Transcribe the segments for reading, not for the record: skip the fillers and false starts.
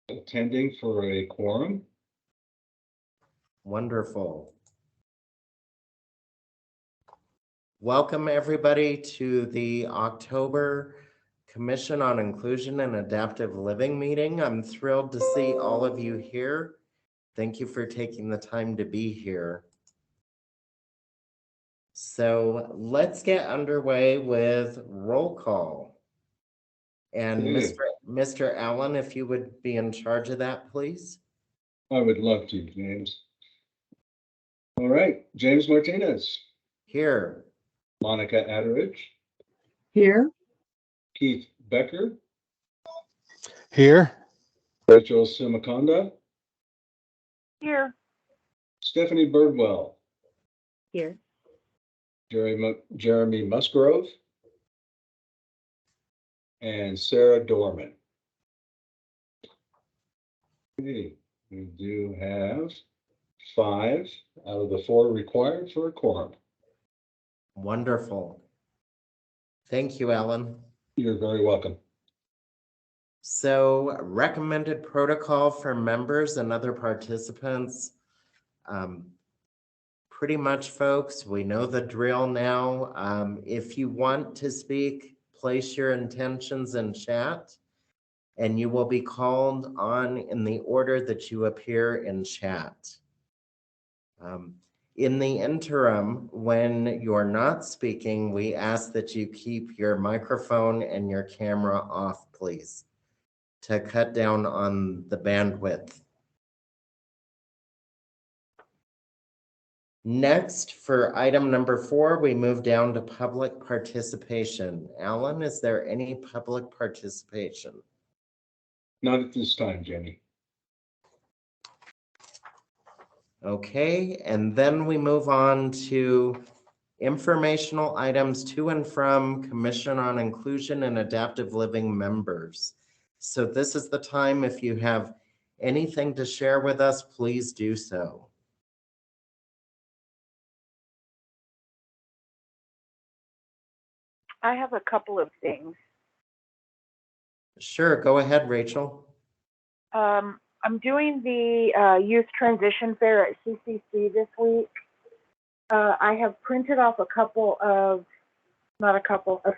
attending for a quorum. Wonderful. Welcome everybody to the October Commission on Inclusion and Adaptive Living meeting. I'm thrilled to see all of you here. Thank you for taking the time to be here. So let's get underway with roll call. And Mr. Allen, if you would be in charge of that, please. I would love to, James. All right, James Martinez. Here. Monica Adderich. Here. Keith Becker. Here. Rachel Simakonda. Here. Stephanie Birdwell. Here. Jeremy Musgrove. And Sarah Dorman. Okay, we do have 5 out of the 4 required for a quorum. Wonderful. Thank you, Ellen. You're very welcome. So recommended protocol for members and other participants. Pretty much, folks, we know the drill now. If you want to speak, place your intentions in chat, and you will be called on in the order that you appear in chat. In the interim, when you're not speaking, we ask that you keep your microphone and your camera off, please, to cut down on the bandwidth. Next, for item number 4, we move down to public participation. Alan, is there any public participation? Not at this time, Jenny. Okay, and then we move on to informational items to and from Commission on Inclusion and Adaptive Living members. So this is the time, if you have anything to share with us, please do so. I have a couple of things. Sure, go ahead, Rachel. I'm doing the youth transition fair at CCC this week. I have printed off a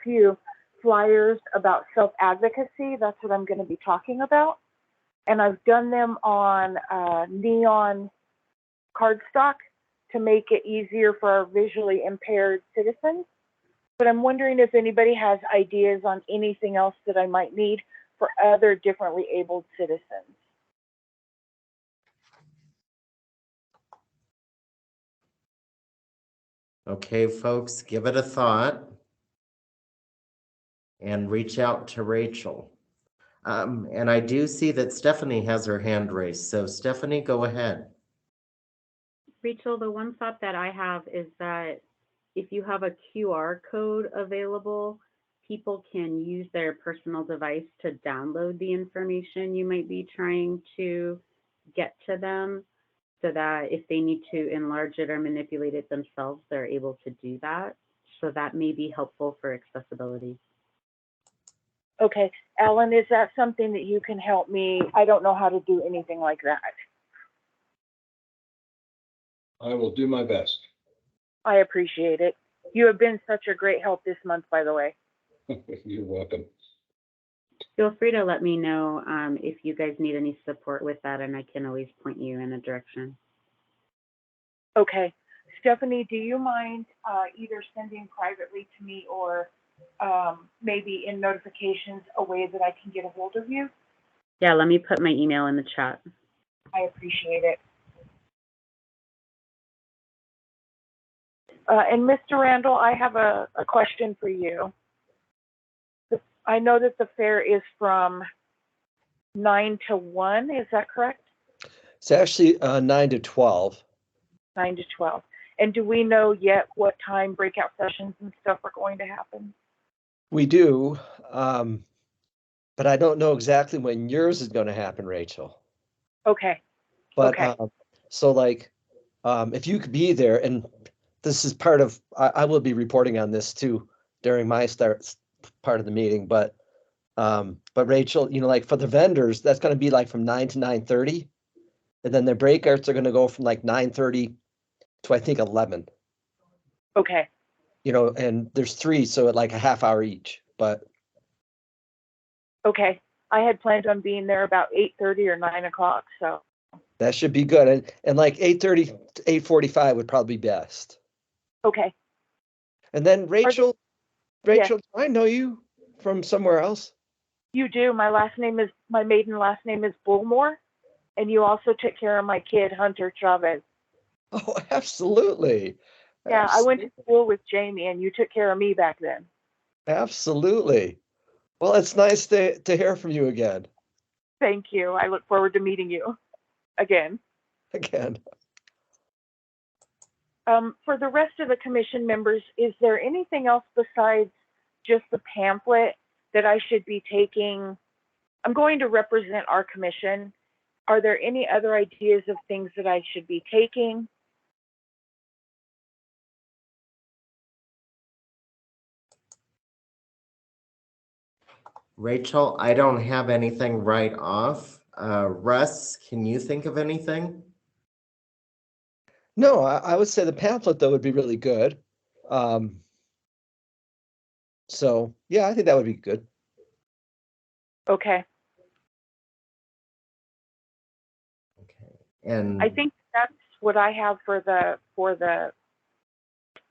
few flyers about self-advocacy. That's what I'm going to be talking about. And I've done them on neon cardstock to make it easier for our visually impaired citizens. But I'm wondering if anybody has ideas on anything else that I might need for other differently abled citizens. Okay, folks, give it a thought and reach out to Rachel. And I do see that Stephanie has her hand raised. So Stephanie, go ahead. Rachel, the one thought that I have is that if you have a QR code available, people can use their personal device to download the information you might be trying to get to them, so that if they need to enlarge it or manipulate it themselves, they're able to do that. So that may be helpful for accessibility. Okay, Ellen, is that something that you can help me? I don't know how to do anything like that. I will do my best. I appreciate it. You have been such a great help this month, by the way. You're welcome. Feel free to let me know if you guys need any support with that, and I can always point you in a direction. Okay. Stephanie, do you mind either sending privately to me or maybe in notifications a way that I can get a hold of you? Yeah, let me put my email in the chat. I appreciate it. And Mr. Randall, I have a question for you. I know that the fair is from 9 to 1, is that correct? It's actually 9 to 12. 9 to 12. And do we know yet what time breakout sessions and stuff are going to happen? We do, but I don't know exactly when yours is going to happen, Rachel. Okay. But okay. So like, if you could be there, and this is part of, I will be reporting on this too during my part of the meeting, but But Rachel, like for the vendors, that's gonna be like from 9 to 9:30. And then the breakouts are gonna go from like 9:30 to I think 11. Okay, And there's 3, so at like a half hour each. But okay. I had planned on being there about 8:30 or 9 o'clock, so, that should be good. And like 8:30 to 8:45 would probably be best. okay. And then Yes, Rachel, do I know you from somewhere else? you do. My maiden last name is Bullmore, and you also took care of my kid, Hunter Chavez. Oh, absolutely. Yeah, I went to school with Jamie, and you took care of me back then. Absolutely. Well, it's nice to hear from you again. Thank you. I look forward to meeting you again. Again. For the rest of the commission members, is there anything else besides just the pamphlet that I should be taking? I'm going to represent our commission. Are there any other ideas of things that I should be taking? Rachel, I don't have anything right off. Russ, can you think of anything? No, I would say the pamphlet though would be really good. So yeah, I think that would be good. Okay. Okay. And I think that's what I have for the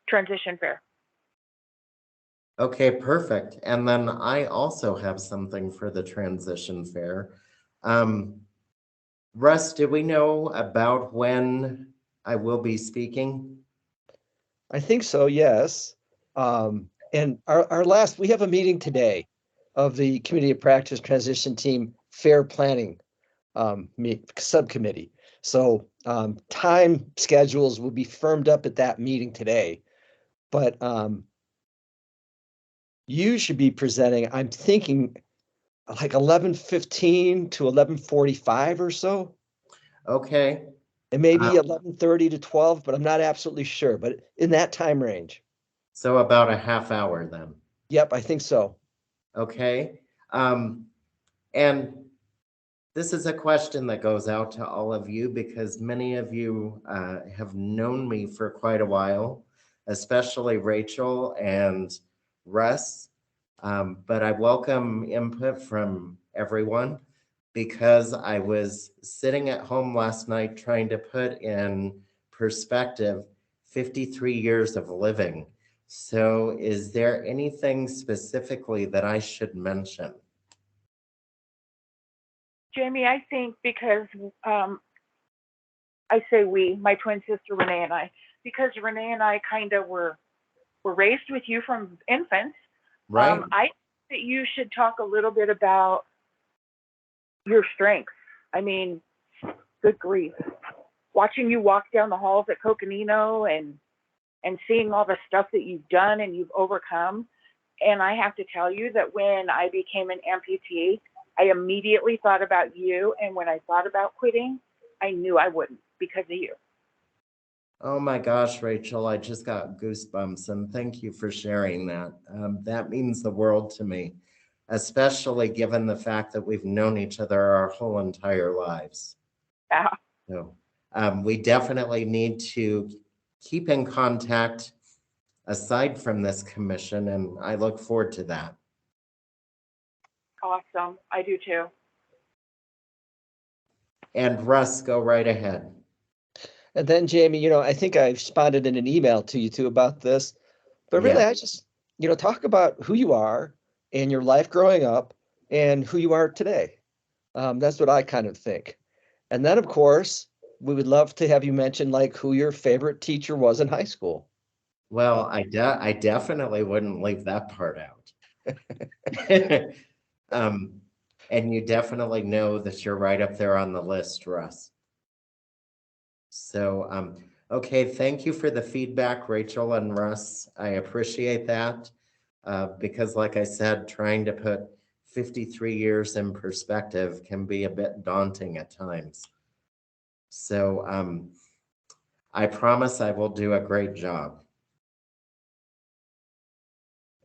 transition fair. okay, perfect. And then I also have something for the transition fair. Russ, do we know about when I will be speaking? I think so, yes. And our last, we have a meeting today of the Community of Practice Transition Team Fair Planning Subcommittee. So time schedules will be firmed up at that meeting today. But you should be presenting, I'm thinking like 11:15 to 11:45 or so. Okay, It may be 11:30 to 12, but I'm not absolutely sure, but in that time range. so about a half hour then. Yep, I think so. Okay. And this is a question that goes out to all of you because many of you have known me for quite a while, especially Rachel and Russ. But I welcome input from everyone because I was sitting at home last night trying to put in perspective 53 years of living. So, is there anything specifically that I should mention? Jamie, I think because I say we, my twin sister Renee and I, because Renee and I kind of were raised with you from infants. Right? I think that you should talk a little bit about your strengths. I mean, good grief. Watching you walk down the halls at Coconino and seeing all the stuff that you've done and you've overcome. And I have to tell you that when I became an amputee, I immediately thought about you. And when I thought about quitting, I knew I wouldn't because of you. Oh my gosh, Rachel, I just got goosebumps and thank you for sharing that. That means the world to me, especially given the fact that we've known each other our whole entire lives. Yeah. So we definitely need to keep in contact aside from this commission, and I look forward to that. Awesome. I do too. And Russ, go right ahead. And then Jamie, I think I responded in an email to you too about this, but really Yeah. I just, talk about who you are and your life growing up and who you are today. That's what I kind of think. And then of course, we would love to have you mention like who your favorite teacher was in high school. Well, I definitely wouldn't leave that part out. And you definitely know that you're right up there on the list, Russ. So, okay, thank you for the feedback, Rachel and Russ. I appreciate that because, like I said, trying to put 53 years in perspective can be a bit daunting at times. So, I promise I will do a great job.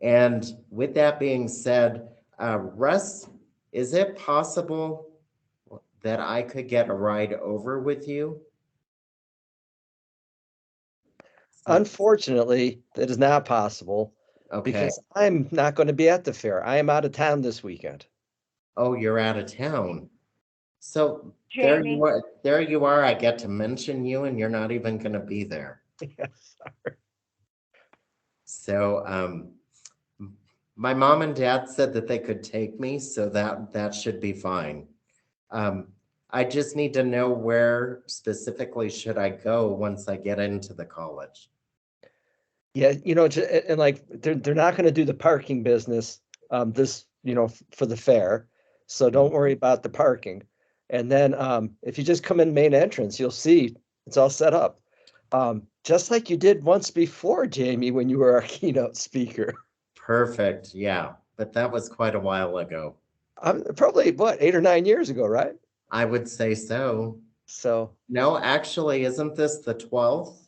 And with that being said, Russ, is it possible that I could get a ride over with you? Unfortunately, that is not possible Okay. because I'm not going to be at the fair. I am out of town this weekend. Oh, you're out of town. So there Jamie, you are. There you are. I get to mention you, and you're not even going to be there. Yes. So, my mom and dad said that they could take me, so that should be fine. I just need to know where specifically should I go once I get into the college. Yeah, and like they're not going to do the parking business this, for the fair. So don't worry about the parking. And then if you just come in main entrance, you'll see it's all set up. Just like you did once before, Jamie, when you were our keynote speaker. Perfect. Yeah, but that was quite a while ago. Probably what, 8 or 9 years ago, right? I would say so. So No, actually, isn't this the 12th?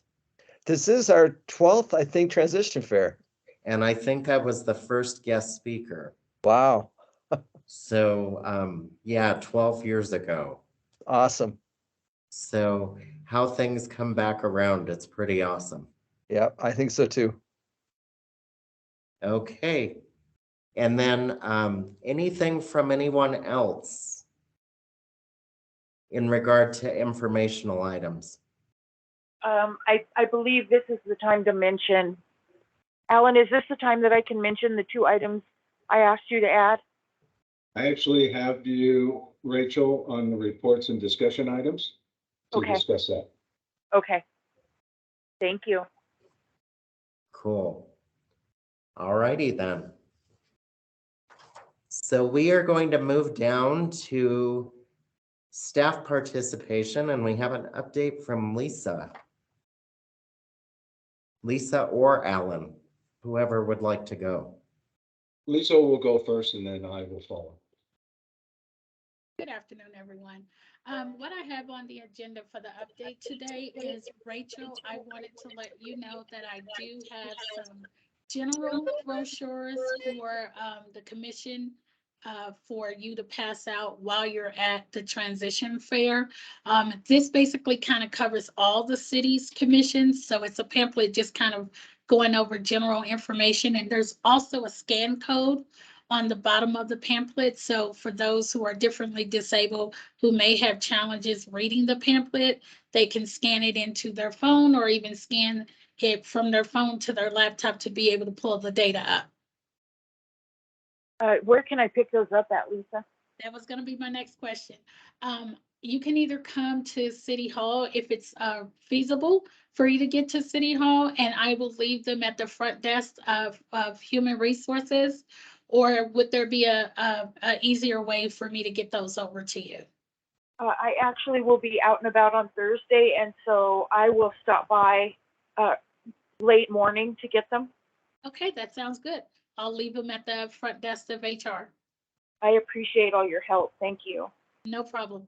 this is our 12th, I think, transition fair. And I think I was the first guest speaker. Wow. So, yeah, 12 years ago. Awesome. So how things come back around, it's pretty awesome. Yeah, I think so too. Okay. And then anything from anyone else in regard to informational items? I believe this is the time to mention, Alan, is this the time that I can mention the 2 items I asked you to add? I actually have you, Rachel, on the reports and discussion items to Okay. discuss that. Okay. Thank you. Cool. All righty then. So we are going to move down to staff participation, and we have an update from Lisa. Lisa or Alan, whoever would like to go. Lisa will go first and then I will follow. Good afternoon, everyone. What I have on the agenda for the update today is, Rachel, I wanted to let you know that I do have some general brochures for the commission for you to pass out while you're at the transition fair. This basically kind of covers all the city's commissions, so it's a pamphlet just kind of going over general information, and there's also a scan code on the bottom of the pamphlet. So for those who are differently disabled, who may have challenges reading the pamphlet, they can scan it into their phone or even scan it from their phone to their laptop to be able to pull the data up. Where can I pick those up at, Lisa? That was going to be my next question. You can either come to City Hall if it's feasible for you to get to City Hall, and I will leave them at the front desk of Human Resources, or would there be a easier way for me to get those over to you? I actually will be out and about on Thursday, and so I will stop by late morning to get them. Okay, that sounds good. I'll leave them at the front desk of HR. I appreciate all your help. Thank you. No problem.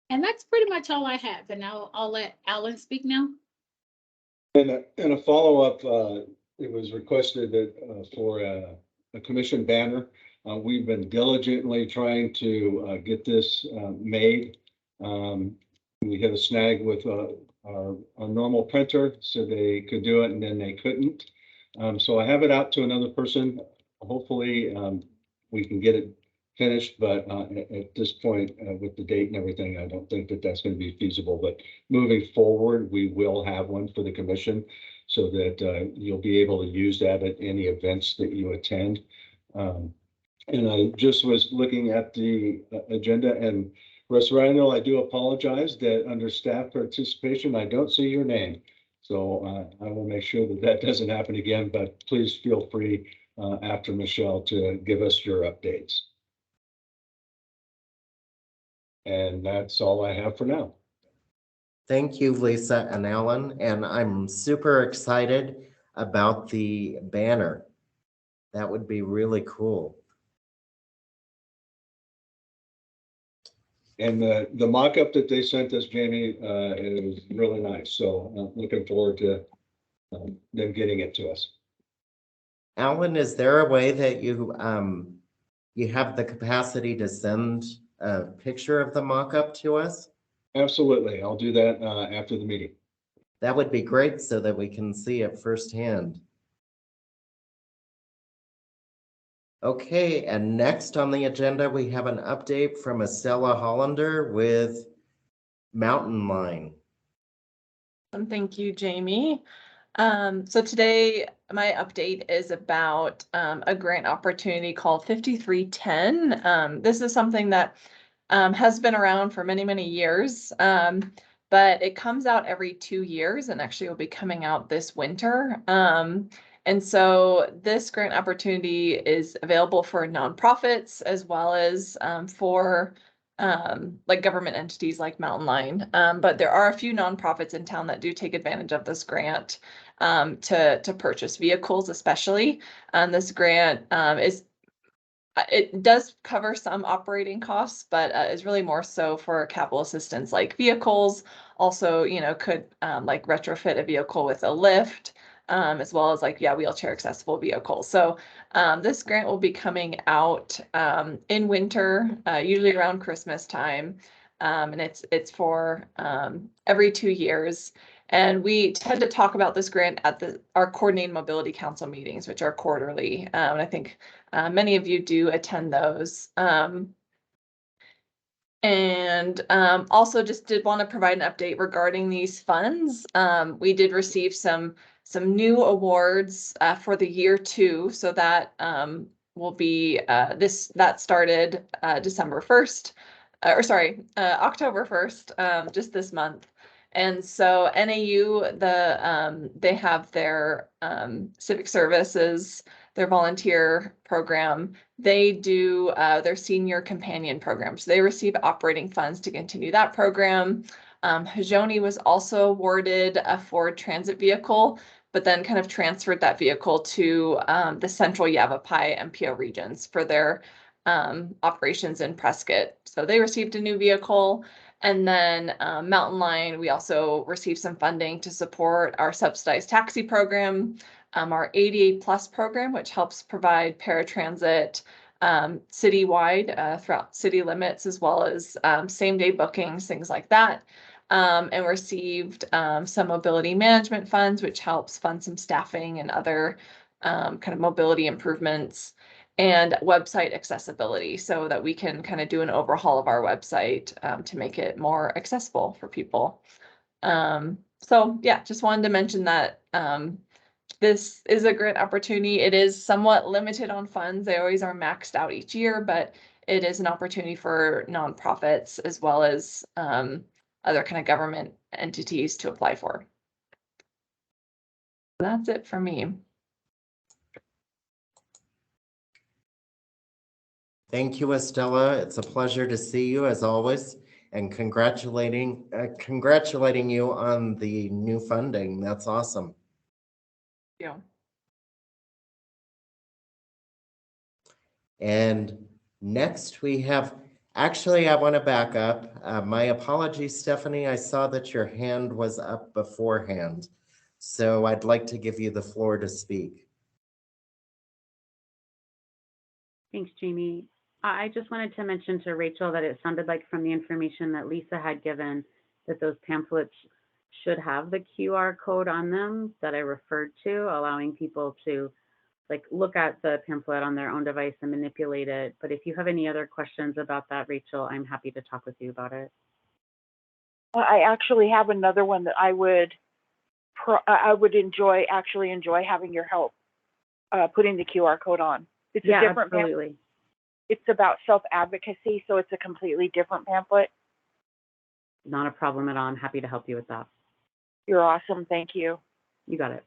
And that's pretty much all I have. And I'll let Alan speak now. And a follow-up, it was requested that for a commission banner. We've been diligently trying to get this made. We had a snag with our normal printer, so they could do it and then they couldn't. So I have it out to another person. Hopefully we can get it finished, but at this point, with the date and everything, I don't think that that's going to be feasible. But moving forward, we will have one for the commission so that you'll be able to use that at any events that you attend. And I just was looking at the agenda, and Russ Randall, I do apologize that under staff participation, I don't see your name. So I will make sure that that doesn't happen again, but please feel free after Michelle to give us your updates. And that's all I have for now. Thank you, Lisa and Alan. And I'm super excited about the banner. That would be really cool. And the mock-up that they sent us, Jamie, it was really nice. So I'm looking forward to them getting it to us. Alan, is there a way that you have the capacity to send a picture of the mock-up to us? Absolutely. I'll do that after the meeting. That would be great so that we can see it firsthand. Okay, and next on the agenda, we have an update from Estella Hollander with Mountain Line. Thank you, Jamie. So today my update is about a grant opportunity called 5310. This is something that has been around for many, many years, but it comes out every 2 years and actually will be coming out this winter. And so this grant opportunity is available for nonprofits as well as for like government entities like Mountain Line. But there are a few nonprofits in town that do take advantage of this grant to purchase vehicles, especially. This grant it does cover some operating costs, but is really more so for capital assistance like vehicles. Also, could like retrofit a vehicle with a lift, as well as like, wheelchair accessible vehicles. So this grant will be coming out in winter, usually around Christmas time. And it's for every 2 years. And we tend to talk about this grant at our coordinated mobility council meetings, which are quarterly. And I think many of you do attend those. Also just did want to provide an update regarding these funds. We did receive some new awards for the year 2. So that will be that started December 1st, October 1st, just this month. And so NAU, they have their civic services, their volunteer program. They do their senior companion program. So they receive operating funds to continue that program. Hajoni was also awarded a Ford Transit vehicle, but then kind of transferred that vehicle to the Central Yavapai MPO regions for their operations in Prescott. So they received a new vehicle. And then Mountain Line, we also received some funding to support our subsidized taxi program, our 88 Plus program, which helps provide paratransit citywide throughout city limits, as well as same day bookings, things like that. And received some mobility management funds, which helps fund some staffing and other kind of mobility improvements, and website accessibility so that we can kind of do an overhaul of our website to make it more accessible for people. So yeah, just wanted to mention that this is a grant opportunity. It is somewhat limited on funds. They always are maxed out each year, but it is an opportunity for nonprofits as well as other kind of government entities to apply for. That's it for me. Thank you, Estella. It's a pleasure to see you as always, and congratulating you on the new funding. That's awesome. Yeah. And next we have, actually, I want to back up. My apologies, Stephanie. I saw that your hand was up beforehand. So I'd like to give you the floor to speak. Thanks, Jamie. I just wanted to mention to Rachel that it sounded like from the information that Lisa had given that those pamphlets should have the QR code on them that I referred to, allowing people to like look at the pamphlet on their own device and manipulate it. But if you have any other questions about that, Rachel, I'm happy to talk with you about it. I actually have another one that I would enjoy having your help putting the QR code on. It's a different absolutely. It's about self-advocacy, so it's a completely different pamphlet. Not a problem at all. I'm happy to help you with that. You're awesome. Thank you. You got it.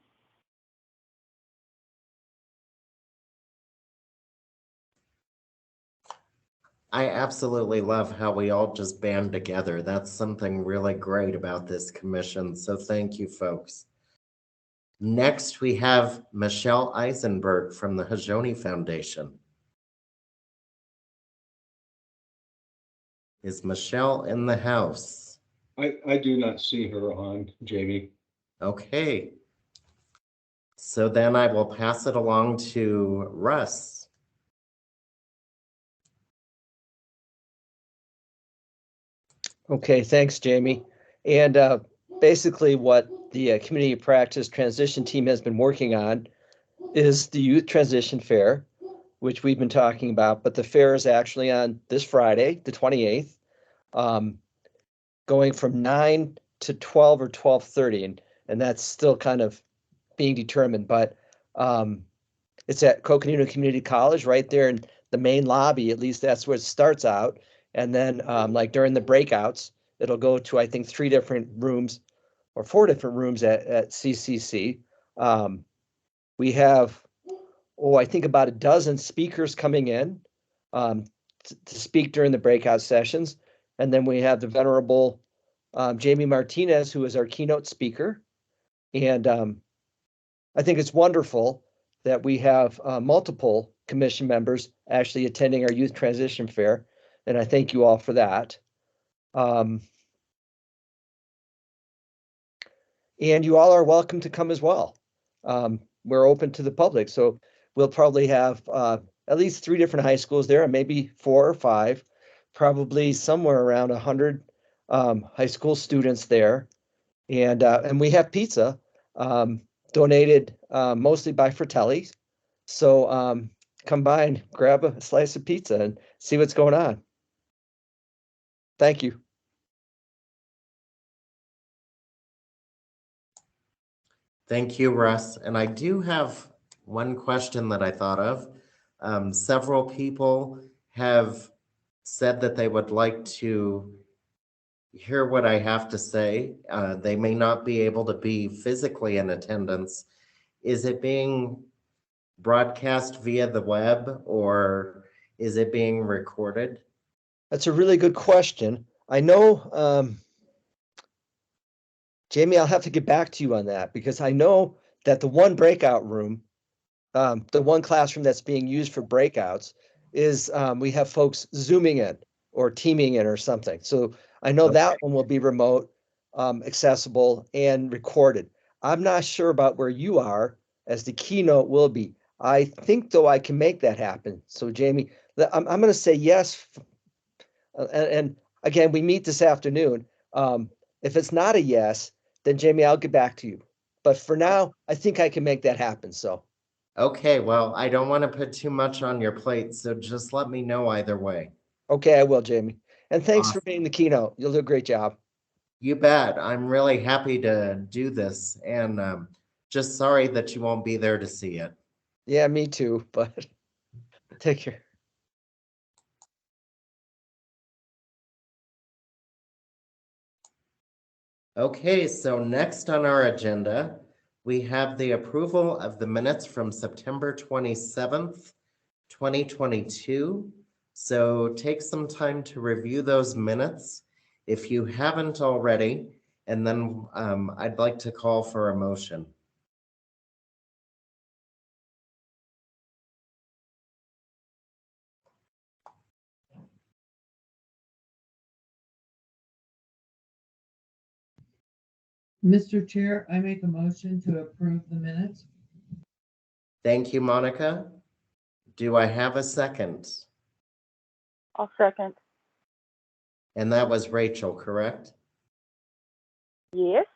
I absolutely love how we all just band together. That's something really great about this commission. So thank you, folks. Next, we have Michelle Eisenberg from the Hajoni Foundation. Is Michelle in the house? I do not see her on, Jamie. Okay. So then I will pass it along to Russ. Okay, thanks, Jamie. And basically what the community practice transition team has been working on is the youth transition fair, which we've been talking about, but the fair is actually on this Friday, the 28th, going from 9 to 12 or 12:30, and that's still kind of being determined, but it's at Coconino Community College right there in the main lobby. At least that's where it starts out. And then like during the breakouts, it'll go to, I think, 3 different rooms or 4 different rooms at CCC. We have, I think about a dozen speakers coming in to speak during the breakout sessions. And then we have the venerable Jamie Martinez, who is our keynote speaker. And I think it's wonderful that we have multiple commission members actually attending our youth transition fair, and I thank you all for that. And you all are welcome to come as well. We're open to the public, so we'll probably have at least 3 different high schools there, and maybe 4 or 5, probably somewhere around 100 high school students there, and we have pizza donated mostly by Fratelli. So come by and grab a slice of pizza and see what's going on. Thank you. Thank you, Russ. And I do have one question that I thought of. Several people have said that they would like to hear what I have to say. They may not be able to be physically in attendance. Is it being broadcast via the web or is it being recorded? That's a really good question. I know, Jamie, I'll have to get back to you on that because I know that the one breakout room, the one classroom that's being used for breakouts is we have folks Zooming in or teaming in or something. So I know that one will be remote, accessible and recorded. I'm not sure about where you are as the keynote will be. I think though I can make that happen. So Jamie, I'm going to say yes. And again, we meet this afternoon. If it's not a yes, then Jamie, I'll get back to you. But for now, I think I can make that happen. So. Okay, well, I don't want to put too much on your plate, so just let me know either way. Okay, I will, Jamie. And thanks for being the keynote. You'll do a great job. You bet. I'm really happy to do this and just sorry that you won't be there to see it. Yeah, me too, but take care. Okay, so next on our agenda, we have the approval of the minutes from September 27th, 2022. So take some time to review those minutes if you haven't already, and then I'd like to call for a motion. Mr. Chair, I make a motion to approve the minutes. Thank you, Monica. Do I have a second? I'll second. And that was Rachel, correct? Yes.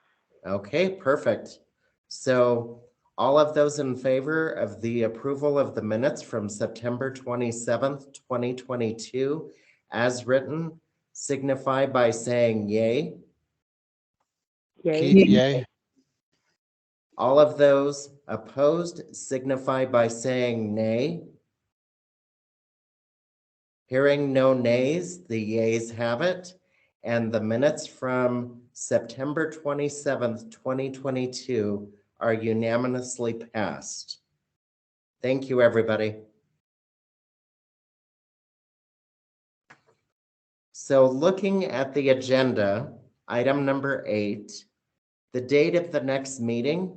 Okay, perfect. So all of those in favor of the approval of the minutes from September 27th, 2022, as written, signify by saying yay. Yay. Yay. All of those opposed signify by saying nay. Hearing no nays, the yeas have it, and the minutes from September 27th, 2022 are unanimously passed. Thank you, everybody. So looking at the agenda, item number 8, the date of the next meeting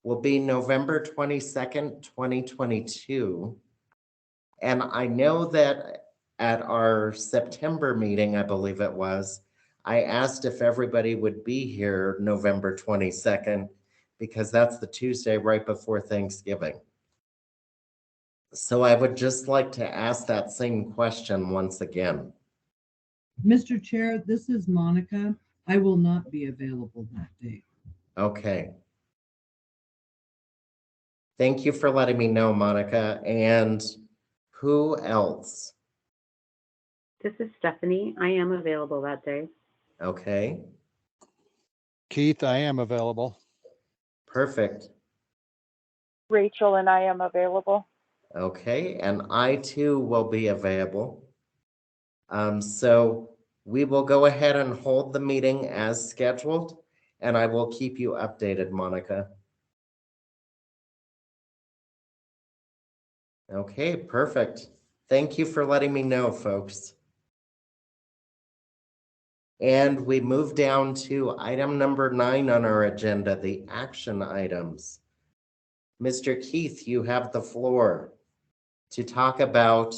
will be November 22nd, 2022. And I know that at our September meeting, I believe it was, I asked if everybody would be here November 22nd because that's the Tuesday right before Thanksgiving. So I would just like to ask that same question once again. Mr. Chair, this is Monica. I will not be available that day. Okay. Thank you for letting me know, Monica. And who else? This is Stephanie. I am available that day. Okay, Keith, I am available. perfect. Rachel and I am available. Okay, and I too will be available. So we will go ahead and hold the meeting as scheduled, and I will keep you updated, Monica. Okay, perfect. Thank you for letting me know, folks. And we move down to item number 9 on our agenda, the action items. Mr. Keith, you have the floor to talk about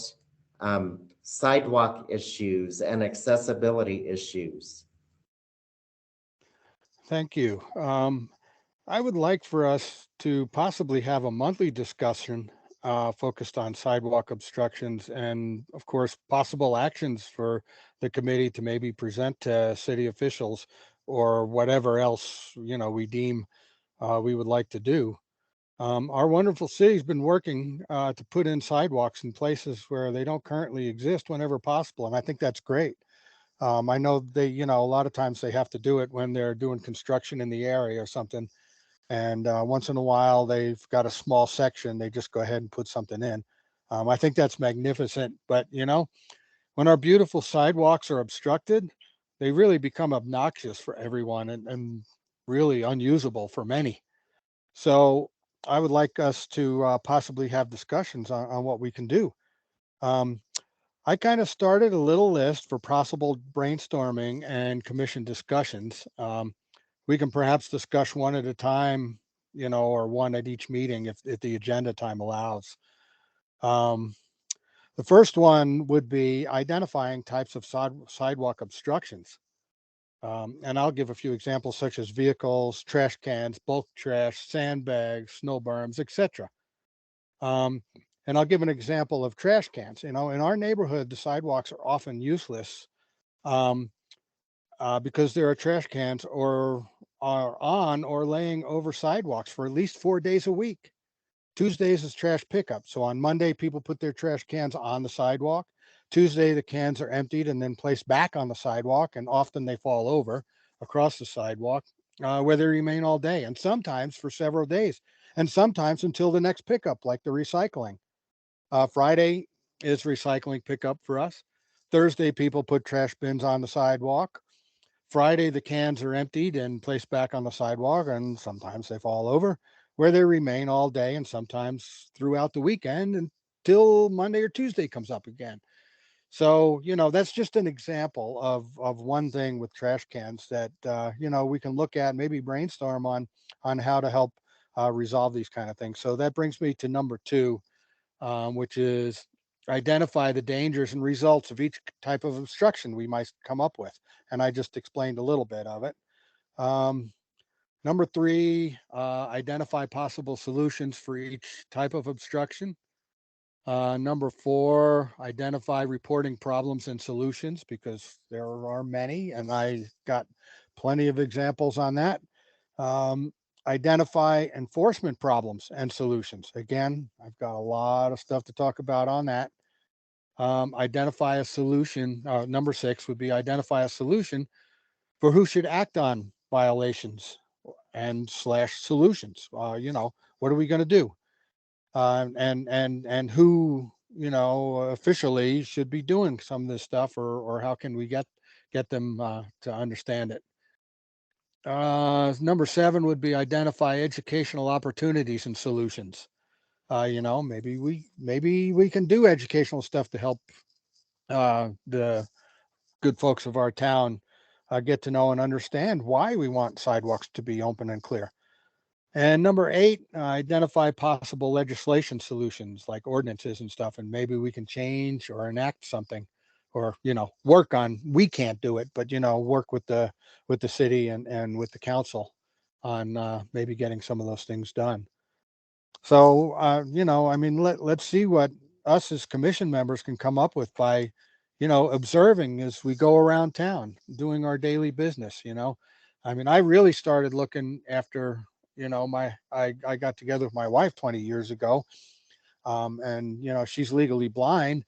sidewalk issues and accessibility issues. Thank you. I would like for us to possibly have a monthly discussion focused on sidewalk obstructions and, of course, possible actions for the committee to maybe present to city officials or whatever else, we deem we would like to do. Our wonderful city's been working to put in sidewalks in places where they don't currently exist whenever possible, and I think that's great. I know they, a lot of times they have to do it when they're doing construction in the area or something. And once in a while, they've got a small section, they just go ahead and put something in. I think that's magnificent. But, when our beautiful sidewalks are obstructed, they really become obnoxious for everyone and really unusable for many. So I would like us to possibly have discussions on what we can do. Um, I kind of started a little list for possible brainstorming and commission discussions. We can perhaps discuss one at a time, or one at each meeting if the agenda time allows. Um, the first one would be identifying types of sidewalk obstructions. And I'll give a few examples such as vehicles, trash cans, bulk trash, sandbags, snow berms, etc. Um, and I'll give an example of trash cans. In our neighborhood, the sidewalks are often useless um, because there are trash cans or are on or laying over sidewalks for at least 4 days a week. Tuesdays is trash pickup. So on Monday, people put their trash cans on the sidewalk. Tuesday, the cans are emptied and then placed back on the sidewalk, and often they fall over across the sidewalk where they remain all day, and sometimes for several days, and sometimes until the next pickup, like the recycling. Friday is recycling pickup for us. Thursday, people put trash bins on the sidewalk. Friday, the cans are emptied and placed back on the sidewalk, and sometimes they fall over, where they remain all day and sometimes throughout the weekend until Monday or Tuesday comes up again. So, that's just an example of one thing with trash cans that, we can look at, maybe brainstorm on how to help resolve these kind of things. So that brings me to number 2, which is identify the dangers and results of each type of obstruction we might come up with. And I just explained a little bit of it. Number 3, identify possible solutions for each type of obstruction. Number 4, identify reporting problems and solutions, because there are many, and I got plenty of examples on that. Identify enforcement problems and solutions. Again, I've got a lot of stuff to talk about on that. Identify a solution. Number 6 would be identify a solution for who should act on violations and / solutions. What are we going to do? And who, officially should be doing some of this stuff, or how can we get them to understand it? Number 7 would be identify educational opportunities and solutions. Maybe we can do educational stuff to help the good folks of our town get to know and understand why we want sidewalks to be open and clear. And number 8, identify possible legislation solutions like ordinances and stuff, and maybe we can change or enact something, or work on. We can't do it, but work with the city and with the council on maybe getting some of those things done. So, I mean, let's see what us as commission members can come up with by, observing as we go around town, doing our daily business. I mean, I really started looking after, I got together with my wife 20 years ago. And, she's legally blind.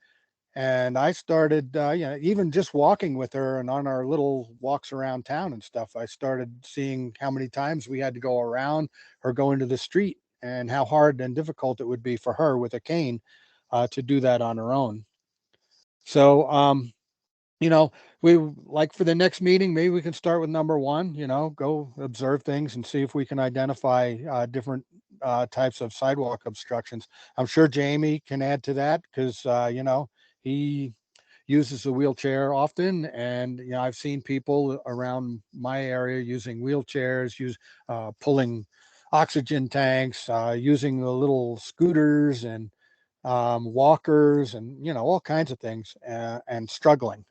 And I started, even just walking with her and on our little walks around town and stuff, I started seeing how many times we had to go around or go into the street and how hard and difficult it would be for her with a cane to do that on her own. So, you know, we like for the next meeting, maybe we can start with number one, go observe things and see if we can identify different types of sidewalk obstructions. I'm sure Jamie can add to that because, he uses a wheelchair often. And, I've seen people around my area using wheelchairs, pulling oxygen tanks, using the little scooters and walkers and, all kinds of things and struggling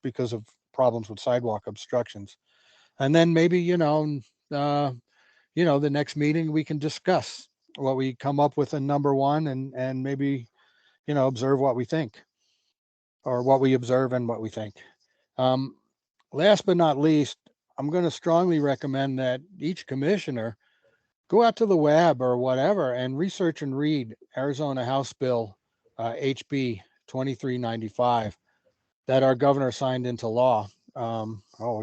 because of problems with sidewalk obstructions. And then maybe, the next meeting we can discuss what we come up with in number one and maybe, observe what we think or what we observe and what we think. Um, Last but not least, I'm going to strongly recommend that each commissioner go out to the web or whatever and research and read Arizona House Bill HB 2395 that our governor signed into law a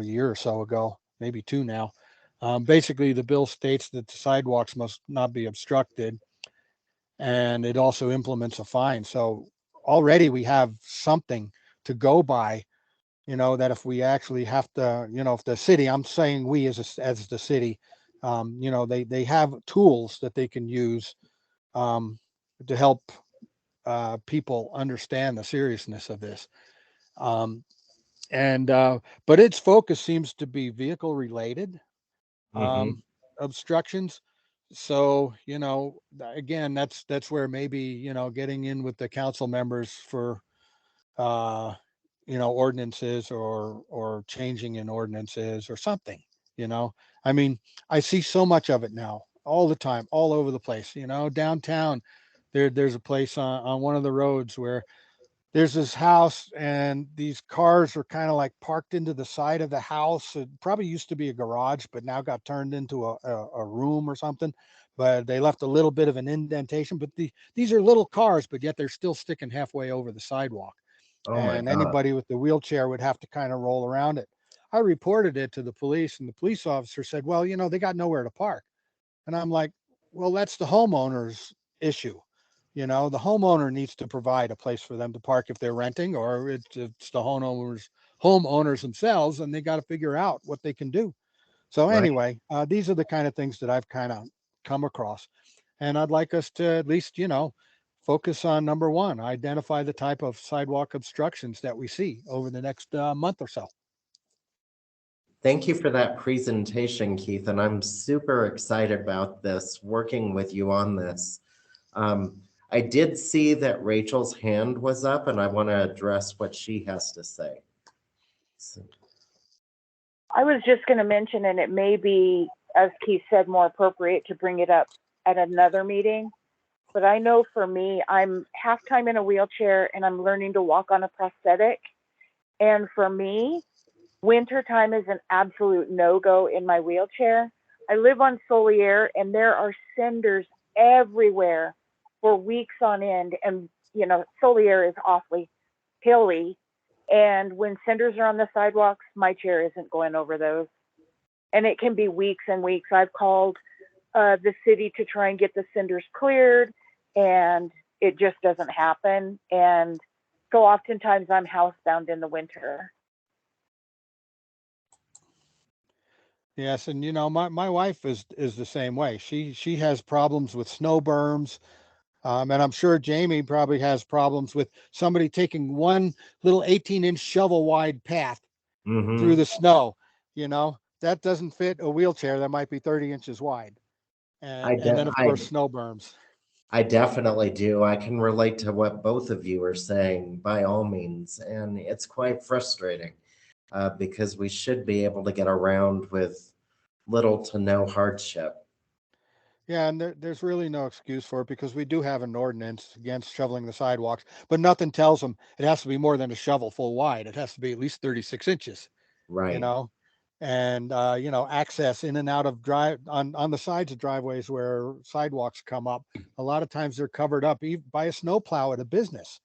year or so ago, maybe two now. Basically, the bill states that the sidewalks must not be obstructed, and it also implements a fine. So already we have something to go by. That if we actually have to, if the city, I'm saying we as the city, they have tools that they can use to help people understand the seriousness of this. Um, and But its focus seems to be vehicle related Mhm. obstructions. So, again, that's where maybe, getting in with the council members for uh, ordinances or changing in ordinances or something, you know. I mean, I see so much of it now, all the time, all over the place, downtown. There's a place on one of the roads where there's this house and these cars are kind of like parked into the side of the house. It probably used to be a garage, but now got turned into a room or something. But they left a little bit of an indentation. But these are little cars, but yet they're still sticking halfway over the sidewalk. Oh my And God. anybody with the wheelchair would have to kind of roll around it. I reported it to the police, and the police officer said, "Well, they got nowhere to park." And I'm like, "Well, that's the homeowner's issue. The homeowner needs to provide a place for them to park if they're renting, or it's the homeowners themselves, and they got to figure out what they can do." So Right. anyway, these are the kind of things that I've kind of come across, and I'd like us to at least, focus on number one, identify the type of sidewalk obstructions that we see over the next month or so. Thank you for that presentation, Keith, and I'm super excited about this, working with you on this. I did see that Rachel's hand was up, and I want to address what she has to say. So, I was just going to mention, and it may be, as Keith said, more appropriate to bring it up at another meeting. But I know for me, I'm half time in a wheelchair and I'm learning to walk on a prosthetic. And for me, winter time is an absolute no-go in my wheelchair. I live on Solier and there are cinders everywhere for weeks on end. And, Solier is awfully hilly. And when cinders are on the sidewalks, my chair isn't going over those. And it can be weeks and weeks. I've called the city to try and get the cinders cleared, and it just doesn't happen. And so oftentimes I'm housebound in the winter. Yes, and my wife is the same way. She has problems with snow berms. And I'm sure Jamie probably has problems with somebody taking one little 18-inch shovel wide path through mhm. the snow. That doesn't fit a wheelchair that might be 30 inches wide. I, And then, de- of I, course, snow berms. I definitely do. I can relate to what both of you are saying by all means, and it's quite frustrating because we should be able to get around with little to no hardship. Yeah, and there's really no excuse for it because we do have an ordinance against shoveling the sidewalks, but nothing tells them it has to be more than a shovel full wide. It has to be at least 36 inches, you Right. know? And, access in and out of on the sides of driveways where sidewalks come up, a lot of times they're covered up by a snowplow at a business.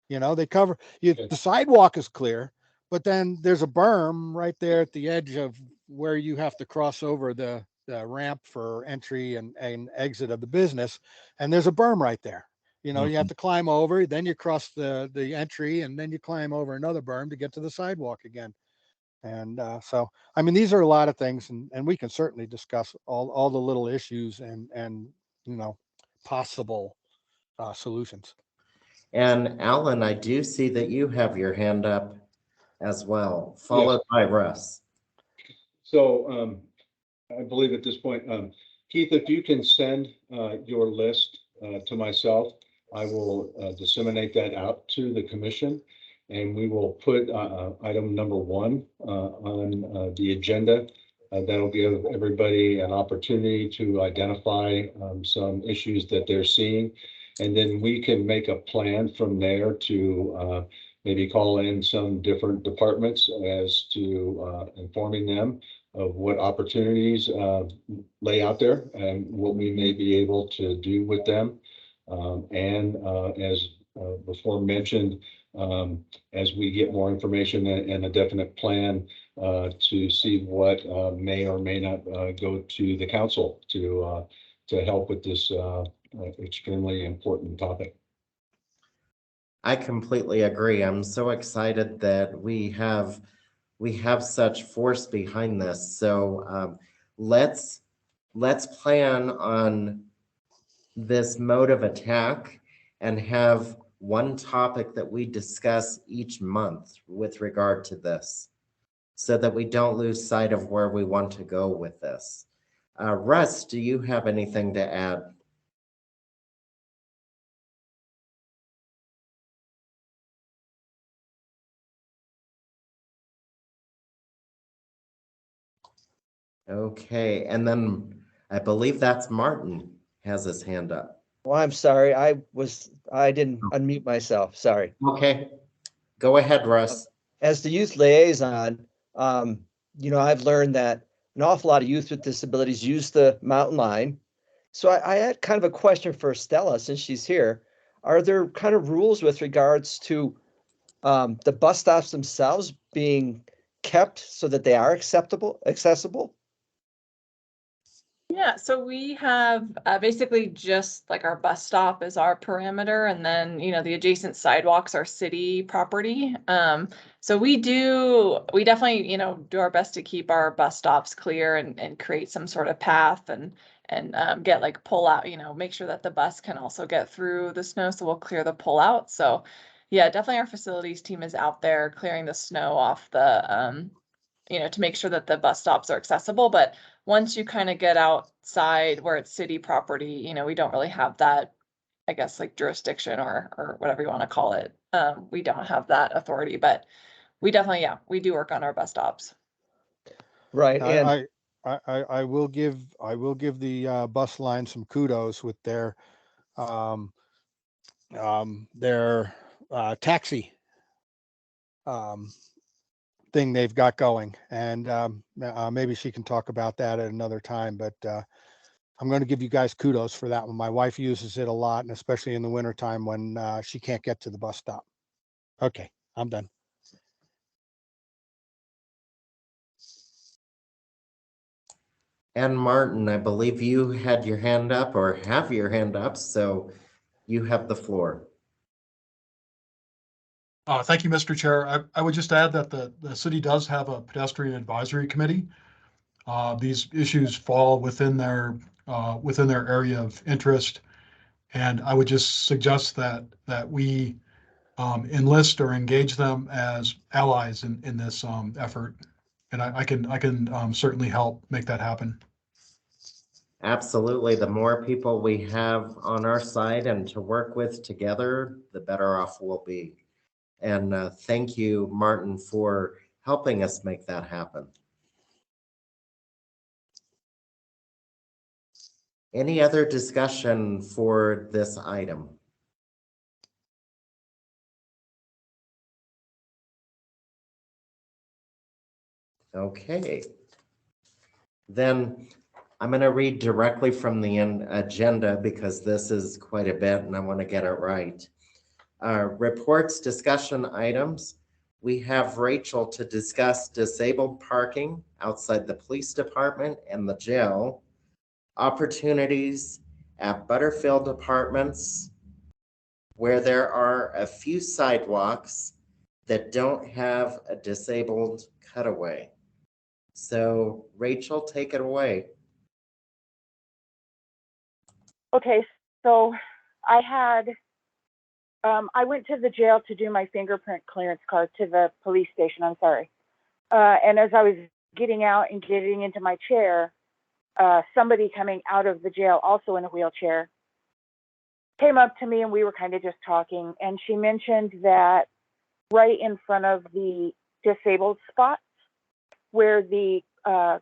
They cover, the sidewalk is clear, but then there's a berm right there at the edge of where you have to cross over the ramp for entry and exit of the business. And there's a berm right there. You have to climb over, then you cross the entry, and then you climb over another berm to get to the sidewalk again. And so, I mean, these are a lot of things, and we can certainly discuss all the little issues and possible solutions. And Alan, I do see that you have your hand up as well, followed by Russ. So I believe at this point, Keith, if you can send your list to myself, I will disseminate that out to the commission, and we will put item number 1 on the agenda. That'll give everybody an opportunity to identify some issues that they're seeing. And then we can make a plan from there to maybe call in some different departments as to informing them of what opportunities lay out there and what we may be able to do with them. And as before mentioned, as we get more information and a definite plan to see what may or may not go to the council to help with this extremely important topic. I completely agree. I'm so excited that we have such force behind this. So let's plan on this mode of attack and have one topic that we discuss each month with regard to this, so that we don't lose sight of where we want to go with this. Russ, do you have anything to add? Okay, and then I believe that's Martin has his hand up. Well, I'm sorry. I didn't unmute myself. Sorry. Okay, go ahead, Russ. As the youth liaison, I've learned that an awful lot of youth with disabilities use the mountain line. So I had kind of a question for Stella, since she's here. Are there kind of rules with regards to the bus stops themselves being kept so that they are accessible? Yeah, so we have basically just like our bus stop is our parameter, and then the adjacent sidewalks are city property. So we definitely do our best to keep our bus stops clear and create some sort of path and get like pull out, make sure that the bus can also get through the snow. So we'll clear the pull out. So yeah, definitely our facilities team is out there clearing the snow off the to make sure that the bus stops are accessible. But once you kind of get outside where it's city property, we don't really have that, I guess, like jurisdiction or whatever you want to call it. We don't have that authority, but we definitely, we do work on our bus stops. Right. And I will give the bus line some kudos with their taxi thing they've got going, and maybe she can talk about that at another time, but I'm going to give you guys kudos for that one. My wife uses it a lot, and especially in the wintertime when she can't get to the bus stop. Okay, I'm done. And Martin, I believe you had your hand up or have your hand up, so you have the floor. Thank you, Mr. Chair. I would just add that the city does have a pedestrian advisory committee. These issues fall within their area of interest, and I would just suggest that we enlist or engage them as allies in this effort, and I can certainly help make that happen. Absolutely. The more people we have on our side and to work with together, the better off we'll be. And thank you, Martin, for helping us make that happen. Any other discussion for this item? Okay. Then I'm going to read directly from the agenda because this is quite a bit and I want to get it right. Reports, discussion items. We have Rachel to discuss disabled parking outside the police department and the jail, opportunities at Butterfield Apartments, where there are a few sidewalks that don't have a disabled cutaway. So Rachel, take it away. Okay, so I went to the jail to do my fingerprint clearance card to the police station, I'm sorry. And as I was getting out and getting into my chair, somebody coming out of the jail, also in a wheelchair, came up to me and we were kind of just talking. And she mentioned that right in front of the disabled spots where the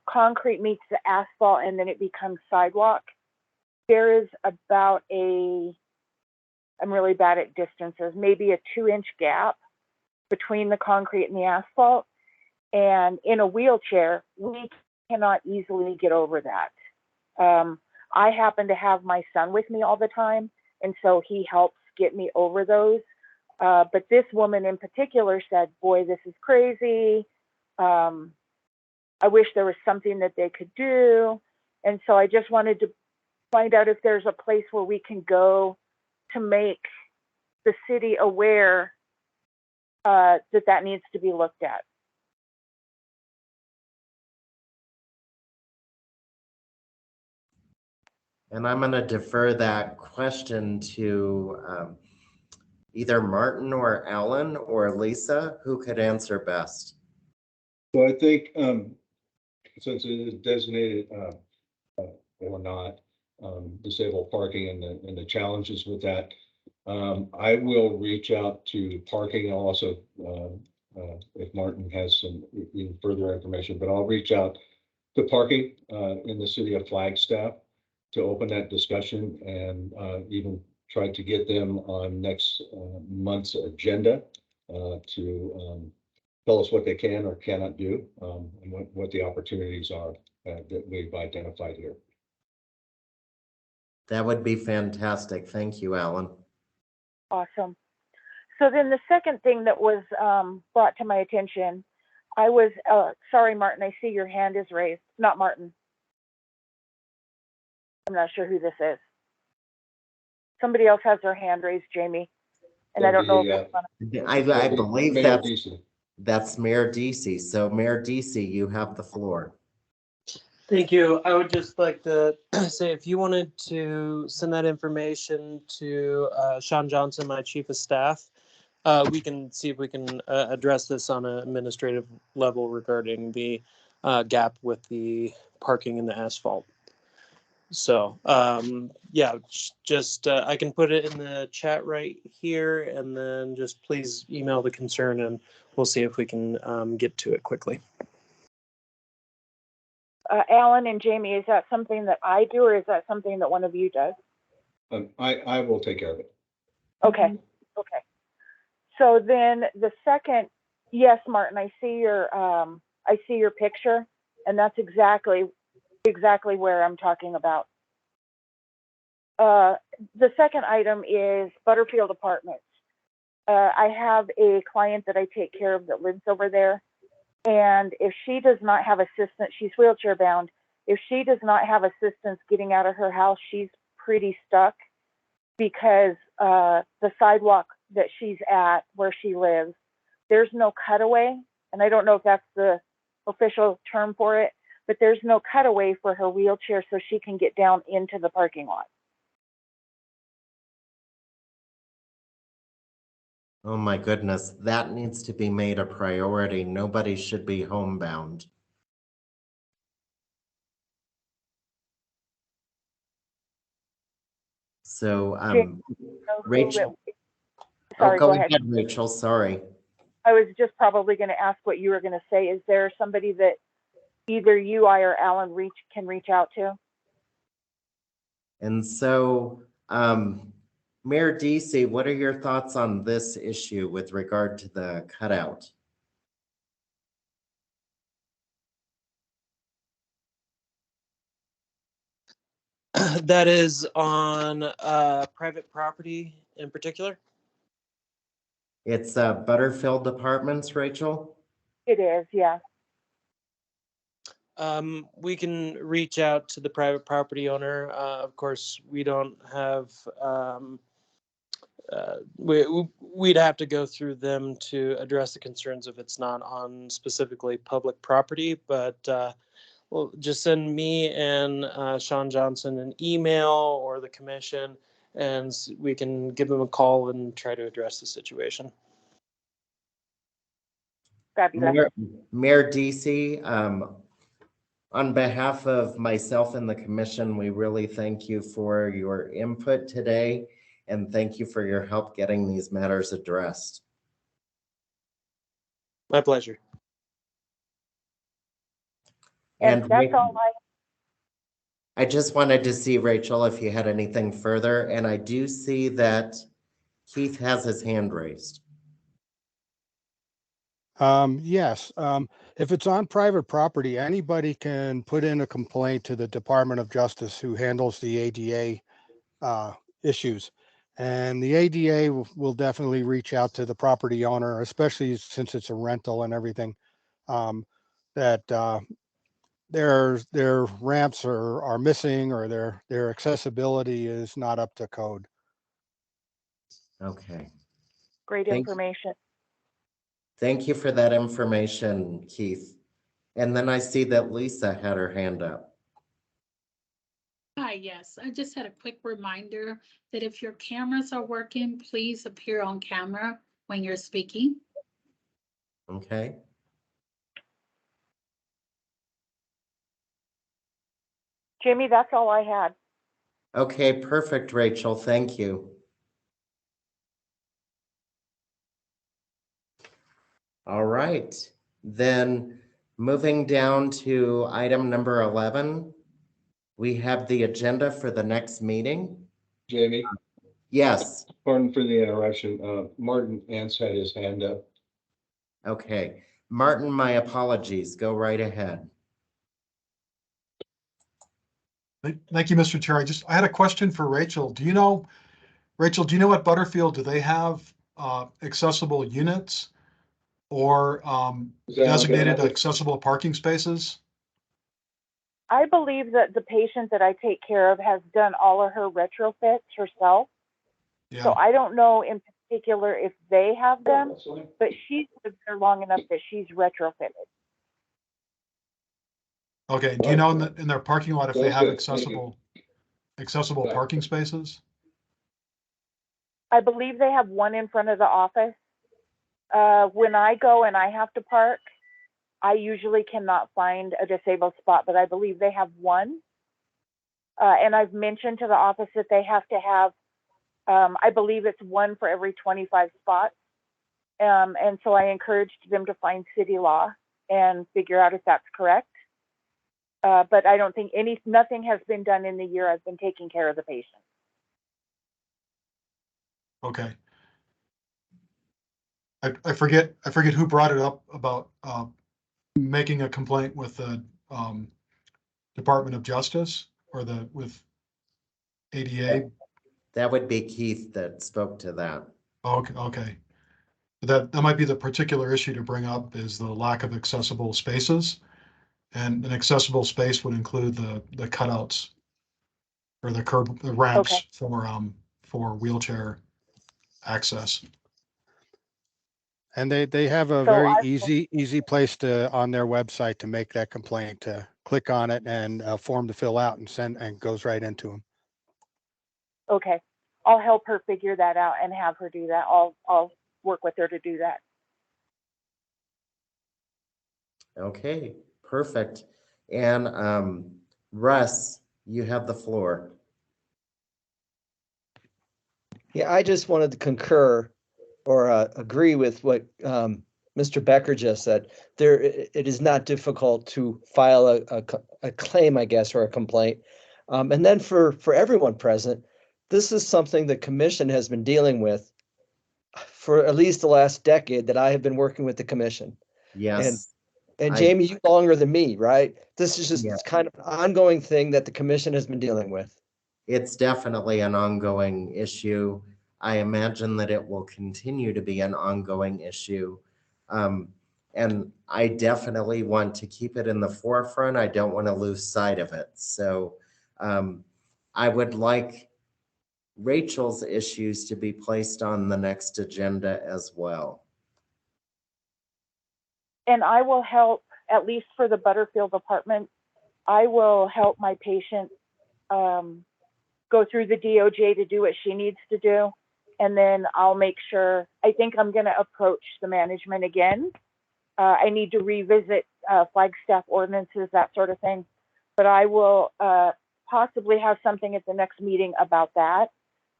concrete meets the asphalt and then it becomes sidewalk, there is about I'm really bad at distances, maybe a 2-inch gap between the concrete and the asphalt. And in a wheelchair, we cannot easily get over that. I happen to have my son with me all the time, and so he helps get me over those. But this woman in particular said, boy, this is crazy. I wish there was something that they could do. And so I just wanted to find out if there's a place where we can go to make the city aware that needs to be looked at. And I'm going to defer that question to either Martin or Alan or Lisa, who could answer best. So I think since it is designated or not disabled parking and the challenges with that, I will reach out to parking also if Martin has some even further information, but I'll reach out to parking in the city of Flagstaff to open that discussion and even try to get them on next month's agenda to tell us what they can or cannot do and what the opportunities are that we've identified here. That would be fantastic. Thank you, Alan. Awesome. So then the second thing that was brought to my attention, I was, sorry, Martin, I see your hand is raised. Not Martin. I'm not sure who this is. Somebody else has their hand raised, Jamie. And I don't know if it's I believe Mayor Deasy. that's Mayor Deasy. So Mayor Deasy, you have the floor. Thank you. I would just like to say if you wanted to send that information to Sean Johnson, my chief of staff, we can see if we can address this on an administrative level regarding the gap with the parking and the asphalt. So yeah, just I can put it in the chat right here, and then just please email the concern and we'll see if we can get to it quickly. Alan and Jamie, is that something that I do or is that something that one of you does? I will take care of it. Okay. Okay. So then the second, yes, Martin, I see your picture, and that's exactly where I'm talking about. The second item is Butterfield Apartments. I have a client that I take care of that lives over there. And if she does not have assistance, she's wheelchair bound. If she does not have assistance getting out of her house, she's pretty stuck because the sidewalk that she's at where she lives, there's no cutaway. And I don't know if that's the official term for it, but there's no cutaway for her wheelchair so she can get down into the parking lot. Oh my goodness, that needs to be made a priority. Nobody should be homebound. So, Rachel. Sorry, go go ahead. Rachel. Sorry. I was just probably going to ask what you were going to say. Is there somebody that either you, I, or Alan can reach out to? And so, Mayor DC, what are your thoughts on this issue with regard to the cutout? That is on private property in particular. It's Butterfield Apartments, Rachel? It is, yeah. We can reach out to the private property owner. Of course, we don't have. We'd have to go through them to address the concerns if it's not on specifically public property. But well, just send me and Sean Johnson an email or the commission, and we can give them a call and try to address the situation. Fabulous. Mayor DC, on behalf of myself and the commission, we really thank you for your input today, and thank you for your help getting these matters addressed. My pleasure. And that's all I just wanted to see, Rachel, if you had anything further, and I do see that Keith has his hand raised. Yes, if it's on private property, anybody can put in a complaint to the Department of Justice who handles the ADA issues. And the ADA will definitely reach out to the property owner, especially since it's a rental and everything, that their ramps are missing or their accessibility is not up to code. Okay. great information. Thank you for that information, Keith. And then I see that Lisa had her hand up. Hi, yes. I just had a quick reminder that if your cameras are working, please appear on camera when you're speaking. Okay. Jimmy, that's all I had. Okay, perfect, Rachel. Thank you. All right, then moving down to item number 11, we have the agenda for the next meeting. Jamie, Yes, pardon for the interruption. Martin Ants had his hand up. okay. Martin, my apologies. Go right ahead. Thank you, Mr. Chair. I had a question for Rachel. Rachel, do you know at Butterfield, do they have accessible units or designated accessible parking spaces? I believe that the patient that I take care of has done all of her retrofits herself. Yeah. So I don't know in particular if they have them, but she's lived there long enough that she's retrofitted. Okay. Do you know in their parking lot if they have accessible parking spaces? I believe they have one in front of the office. When I go and I have to park, I usually cannot find a disabled spot, but I believe they have one. And I've mentioned to the office that they have to have, I believe it's one for every 25 spots. And so I encouraged them to find city law and figure out if that's correct. But I don't think nothing has been done in the year I've been taking care of the patient. Okay. I forget who brought it up about making a complaint with the Department of Justice or with ADA. That would be Keith that spoke to that. Okay. That might be the particular issue to bring up is the lack of accessible spaces. And an accessible space would include the cutouts or the ramps for wheelchair access. And they have a very easy place on their website to make that complaint, to click on it and a form to fill out and goes right into them. Okay, I'll help her figure that out and have her do that. I'll work with her to do that. Okay, perfect. And Russ, you have the floor. Yeah, I just wanted to concur or agree with what Mr. Becker just said. It is not difficult to file a claim, I guess, or a complaint. And then for everyone present, this is something the commission has been dealing with for at least the last decade that I have been working with the commission. Yes. And I- Jamie, you longer than me, right? This is just Yeah. kind of an ongoing thing that the commission has been dealing with. It's definitely an ongoing issue. I imagine that it will continue to be an ongoing issue. And I definitely want to keep it in the forefront. I don't want to lose sight of it. So I would like Rachel's issues to be placed on the next agenda as well. And I will help, at least for the Butterfield apartment, I will help my patient go through the DOJ to do what she needs to do. And then I'll make sure, I think I'm going to approach the management again. I need to revisit Flagstaff ordinances, that sort of thing. But I will possibly have something at the next meeting about that,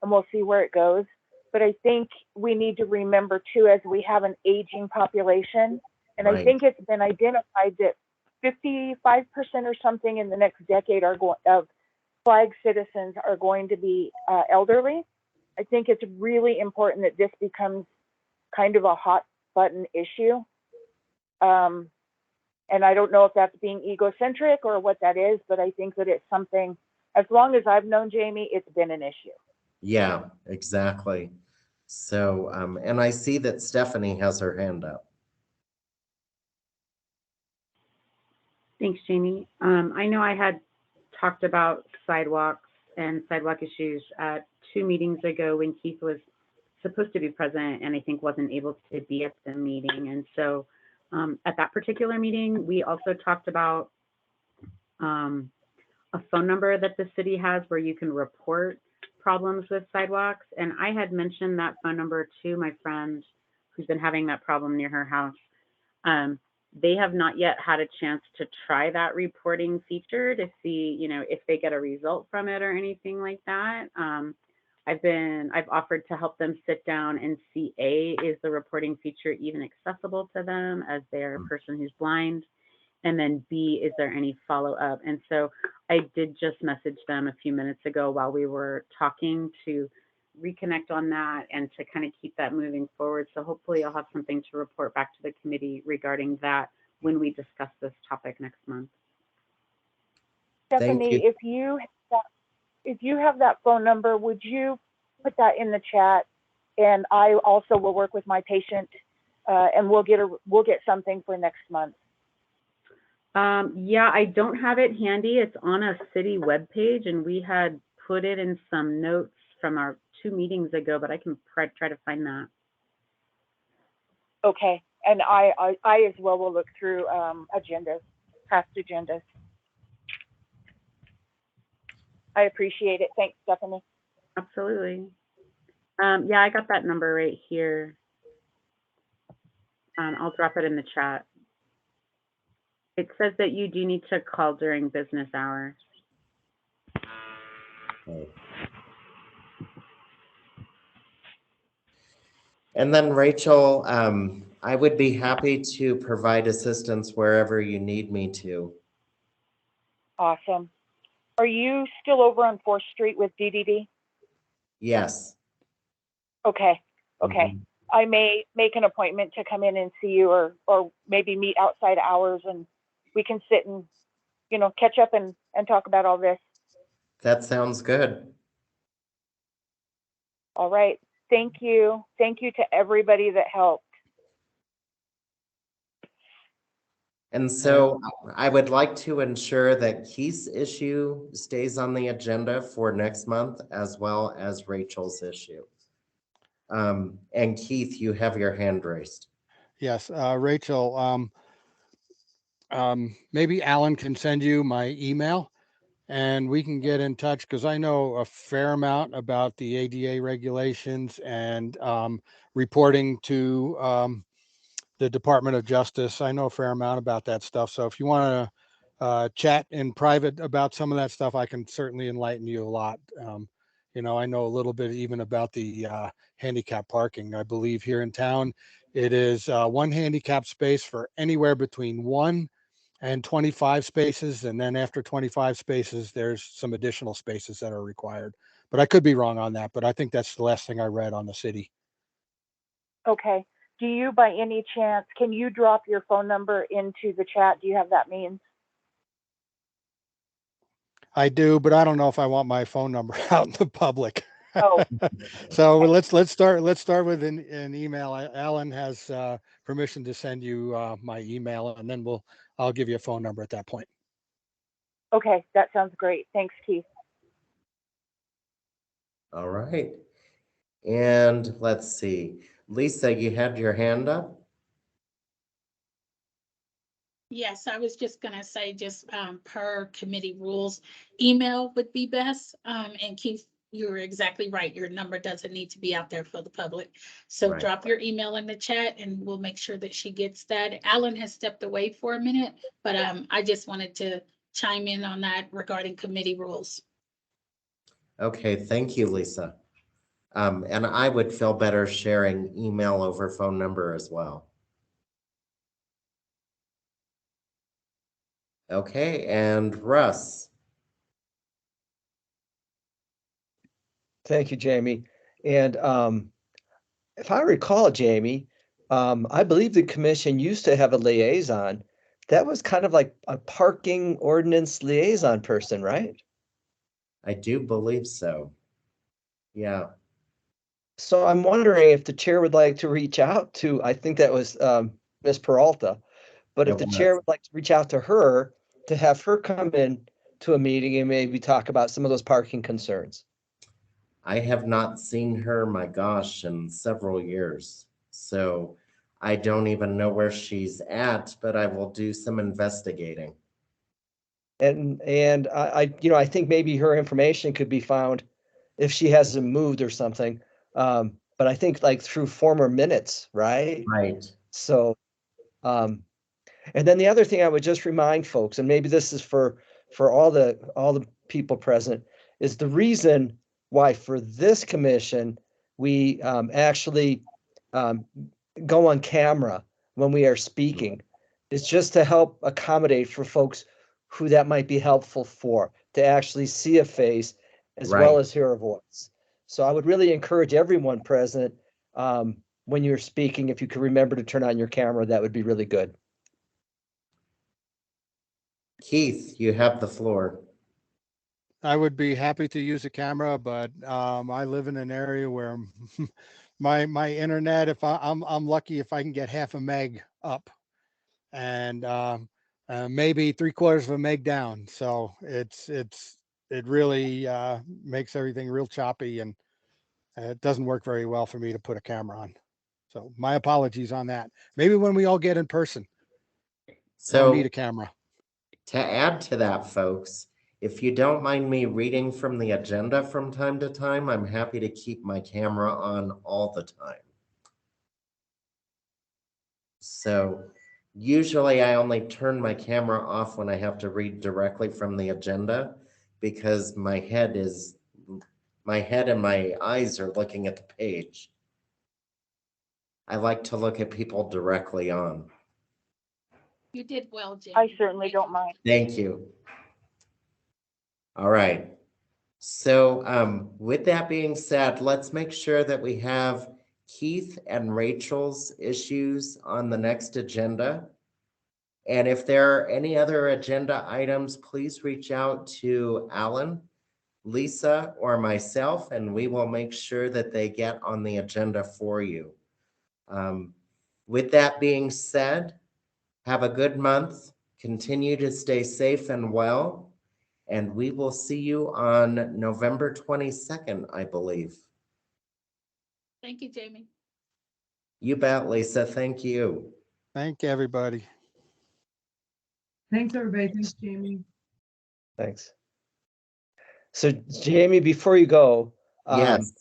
and we'll see where it goes. But I think we need to remember too, as we have an aging population, and I Right. think it's been identified that 55% or something in the next decade of Flag citizens are going to be elderly. I think it's really important that this becomes kind of a hot button issue. And I don't know if that's being egocentric or what that is, but I think that it's something, as long as I've known Jamie, it's been an issue. Yeah, exactly. So, and I see that Stephanie has her hand up. Thanks, Jamie. I know I had talked about sidewalks and sidewalk issues at 2 meetings ago when Keith was supposed to be present and I think wasn't able to be at the meeting. And so at that particular meeting, we also talked about a phone number that the city has where you can report problems with sidewalks. And I had mentioned that phone number to my friend who's been having that problem near her house. They have not yet had a chance to try that reporting feature to see, you know, if they get a result from it or anything like that. I've offered to help them sit down and see, is the reporting feature even accessible to them as they're a person who's blind? And then B, is there any follow-up? And so I did just message them a few minutes ago while we were talking to reconnect on that and to kind of keep that moving forward. So hopefully I'll have something to report back to the committee regarding that when we discuss this topic next month. Stephanie, if you have that phone number, would you put that in the chat? And I also will work with my patient, and we'll get something for next month. Yeah, I don't have it handy. It's on a city webpage, and we had put it in some notes from our 2 meetings ago, but I can try to find that. Okay, and I as well will look through agendas, past agendas. I appreciate it. Thanks, Stephanie. Absolutely. Yeah, I got that number right here. I'll drop it in the chat. It says that you do need to call during business hours. Okay. And then Rachel, I would be happy to provide assistance wherever you need me to. Awesome. Are you still over on 4th Street with DDD? Yes. Okay. Okay. Mhm. I may make an appointment to come in and see you, or maybe meet outside hours, and we can sit and, you know, catch up and talk about all this. That sounds good. All right. Thank you. Thank you to everybody that helped. And so I would like to ensure that Keith's issue stays on the agenda for next month, as well as Rachel's issue. And Keith, you have your hand raised. Yes, Rachel, maybe Alan can send you my email and we can get in touch because I know a fair amount about the ADA regulations and reporting to the Department of Justice. I know a fair amount about that stuff. So if you want to chat in private about some of that stuff, I can certainly enlighten you a lot. You know, I know a little bit even about the handicap parking. I believe here in town, it is 1 handicap space for anywhere between 1 and 25 spaces. And then after 25 spaces, there's some additional spaces that are required. But I could be wrong on that, but I think that's the last thing I read on the city. Okay. Do you, by any chance, can you drop your phone number into the chat? Do you have that means? I do, but I don't know if I want my phone number out in the public. Oh, So let's start with an email. Alan has permission to send you my email, and then I'll give you a phone number at that point. okay. That sounds great. Thanks, Keith. All right. And let's see. Lisa, you had your hand up? Yes, I was just gonna say, just per committee rules, email would be best. And Keith, you're exactly right. Your number doesn't need to be out there for the public. So Right. drop your email in the chat and we'll make sure that she gets that. Alan has stepped away for a minute, but I just wanted to chime in on that regarding committee rules. Okay, thank you, Lisa. And I would feel better sharing email over phone number as well. Okay, and Russ. Thank you, Jamie. And if I recall, Jamie, I believe the commission used to have a liaison. That was kind of like a parking ordinance liaison person, right? I do believe so. Yeah. So I'm wondering if the chair would like to reach out to, I think that was Ms. Peralta, but if It the was. chair would like to reach out to her to have her come in to a meeting and maybe talk about some of those parking concerns. I have not seen her, my gosh, in several years. So I don't even know where she's at, but I will do some investigating. And I think maybe her information could be found if she hasn't moved or something. But I think like through former minutes, right? Right. So, and then the other thing I would just remind folks, and maybe this is for all the people present, is the reason why for this commission we actually go on camera when we are speaking. It's just to help accommodate for folks who that might be helpful for, to actually see a face as well Right. as hear a voice. So I would really encourage everyone present, when you're speaking, if you could remember to turn on your camera, that would be really good. Keith, you have the floor. I would be happy to use a camera, but I live in an area where my internet, if I'm lucky if I can get half a meg up, and maybe 3/4 of a meg down. So it really makes everything real choppy, and it doesn't work very well for me to put a camera on. So my apologies on that. Maybe when we all get in person, I'll need So a camera. to add to that, folks, if you don't mind me reading from the agenda from time to time, I'm happy to keep my camera on all the time. So usually I only turn my camera off when I have to read directly from the agenda, because my head and my eyes are looking at the page. I like to look at people directly on. You did well, Jamie. I certainly don't mind. Thank you. All right. So with that being said, let's make sure that we have Keith and Rachel's issues on the next agenda. And if there are any other agenda items, please reach out to Alan, Lisa, or myself, and we will make sure that they get on the agenda for you. With that being said, have a good month. Continue to stay safe and well. And we will see you on November 22nd, I believe. Thank you, Jamie. You bet, Lisa. Thank you. Thank everybody. Thanks, everybody. Thanks, Jamie. Thanks. So Jamie, before you go, Yes.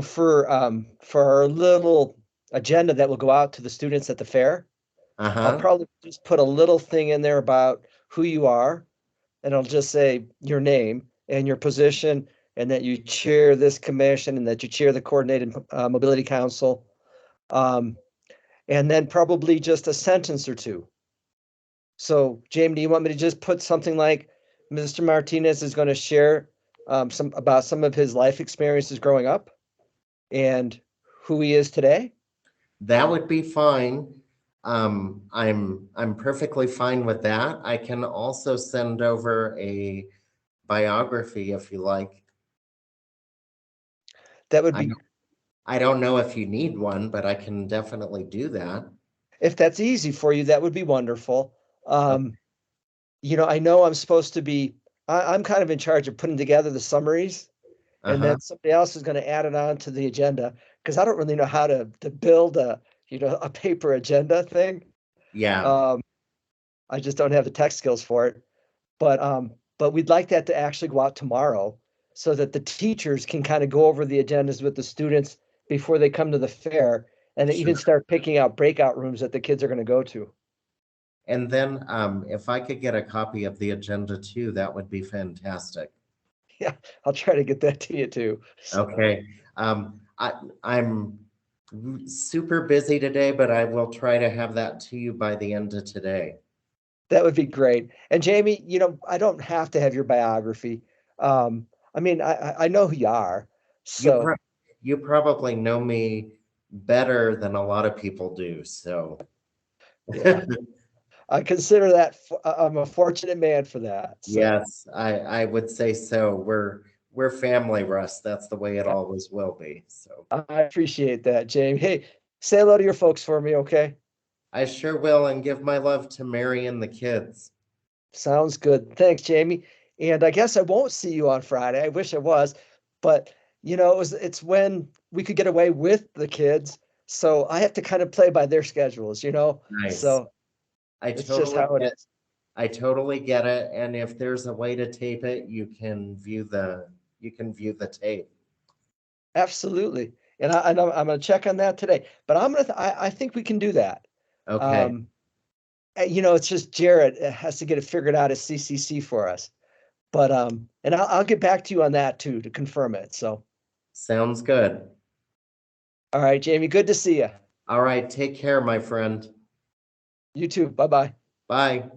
for our little agenda that will go out to the students at the fair, I'll probably just put a little thing in there about who you are, and I'll just say your name and your position, and that you chair this commission and that you chair the Coordinated Mobility Council. And then probably just a sentence or two So Jamie, do you want me to just put something like Mr. Martinez is going to share some of his life experiences growing up and who he is today? That would be fine. I'm perfectly fine with that. I can also send over a biography if you like. That would I be, don't, I don't know if you need one, but I can definitely do that. if that's easy for you, that would be wonderful. I know I'm supposed to be, I'm kind of in charge of putting together the summaries, and Uh-huh. then somebody else is going to add it on to the agenda because I don't really know how to build a paper agenda thing. Yeah. Um, I just don't have the tech skills for it. But we'd like that to actually go out tomorrow so that the teachers can kind of go over the agendas with the students before they come to the fair and they even Sure. start picking out breakout rooms that the kids are going to go to. And then if I could get a copy of the agenda too, that would be fantastic. Yeah, I'll try to get that to you too. Okay. I'm super busy today, but I will try to have that to you by the end of today. That would be great. And Jamie, I don't have to have your biography. I mean, I know who you are. You So pro you probably know me better than a lot of people do, so. yeah, I consider that I'm a fortunate man for that. So Yes, I would say so. We're family, Russ. That's the way it always will be. So I appreciate that, Jamie. Hey, say hello to your folks for me, okay? I sure will, and give my love to Mary and the kids. Sounds good. Thanks, Jamie. And I guess I won't see you on Friday. I wish I was, but it's when we could get away with the kids. So I have to kind of play by their schedules. Nice. So I it's just totally how it get is. I totally get it. And if there's a way to tape it, you can view the tape. Absolutely. And I'm gonna check on that today. But I think we can do that. Okay, Um, it's just Jared has to get it figured out as CCC for us. But and I'll get back to you on that too to confirm it. So, sounds good. all right, Jamie, good to see you. All right, take care, my friend. You too. Bye bye. Bye.